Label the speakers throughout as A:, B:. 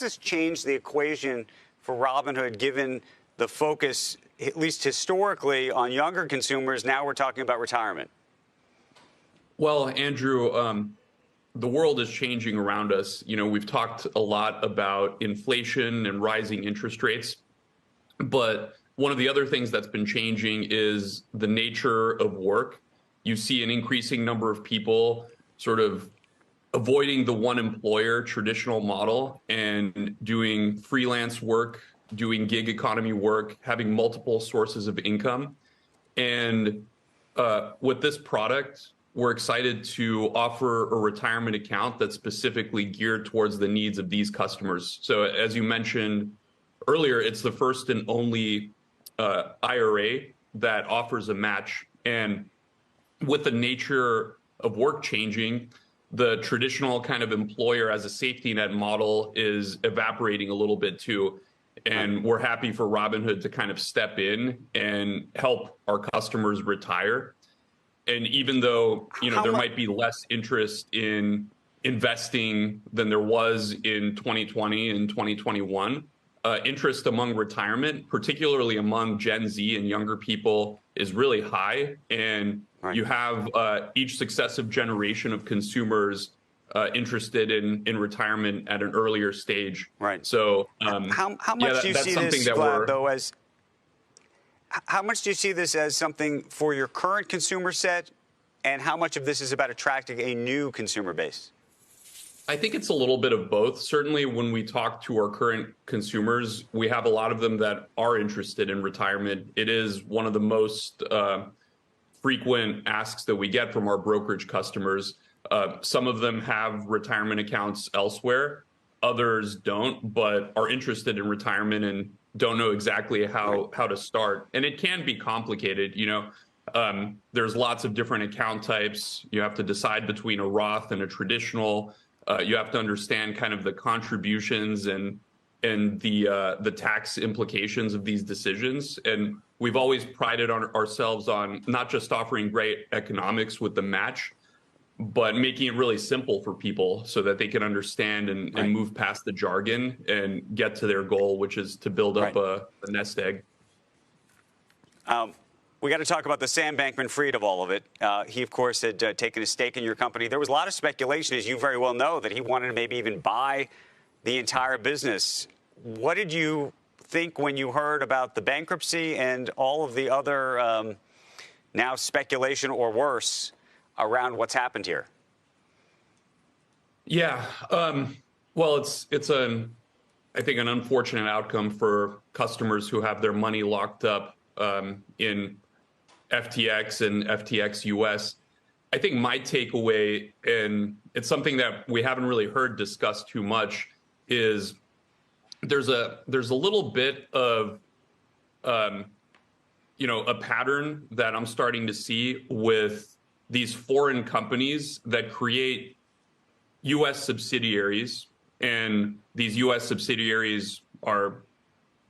A: this change the equation for Robinhood, given the focus, at least historically, on younger consumers? Now we're talking about retirement.
B: Well, Andrew, the world is changing around us. You know, we've talked a lot about inflation and rising interest rates, but one of the other things that's been changing is the nature of work. You see an increasing number of people sort of avoiding the one employer traditional model and doing freelance work, doing gig economy work, having multiple sources of income. And with this product, we're excited to offer a retirement account that's specifically geared towards the needs of these customers. So as you mentioned earlier, it's the first and only IRA that offers a match. And with the nature of work changing, the traditional kind of employer as a safety net model is evaporating a little bit too. And we're happy for Robinhood to kind of step in and help our customers retire. And even though, you know, there might be less interest in investing than there was in 2020 and 2021, interest among retirement, particularly among Gen Z and younger people, is really high. And you have each successive generation of consumers interested in retirement at an earlier stage.
A: Right.
B: So
A: how much do you see this, Vlad, though, as how much do you see this as something for your current consumer set, and how much of this is about attracting a new consumer base?
B: I think it's a little bit of both. Certainly, when we talk to our current consumers, we have a lot of them that are interested in retirement. It is one of the most frequent asks that we get from our brokerage customers. Some of them have retirement accounts elsewhere. Others don't, but are interested in retirement and don't know exactly how to start. And it can be complicated. You know, there's lots of different account types. You have to decide between a Roth and a traditional. You have to understand kind of the contributions and the tax implications of these decisions. And we've always prided ourselves on not just offering great economics with the match, but making it really simple for people so that they can understand and move past the jargon and get to their goal, which is to build up a nest egg.
A: We got to talk about the Sam Bankman-Fried of all of it. He, of course, had taken a stake in your company. There was a lot of speculation, as you very well know, that he wanted to maybe even buy the entire business. What did you think when you heard about the bankruptcy and all of the other now speculation or worse around what's happened here?
B: Yeah, well, it's I think an unfortunate outcome for customers who have their money locked up in FTX and FTX US. I think my takeaway, and it's something that we haven't really heard discussed too much, is there's a little bit of you know, a pattern that I'm starting to see with these foreign companies that create U.S. subsidiaries, and these U.S. subsidiaries are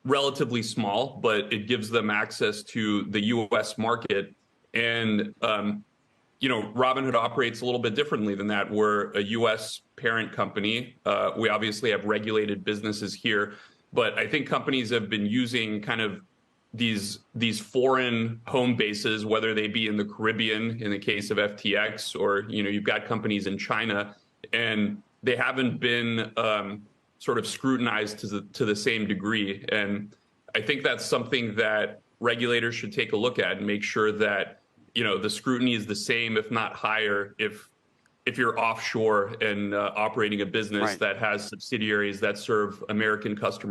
B: relatively small, but it gives them access to the U.S. market. And, you know, Robinhood operates a little bit differently than that. We're a U.S. parent company. We obviously have regulated businesses here, but I think companies have been using kind of these foreign home bases, whether they be in the Caribbean, in the case of FTX, or, you know, you've got companies in China, and they haven't been sort of scrutinized to the same degree. And I think that's something that regulators should take a look at and make sure that, you know, the scrutiny is the same, if not higher, if you're offshore and operating a business that has subsidiaries that serve American customers.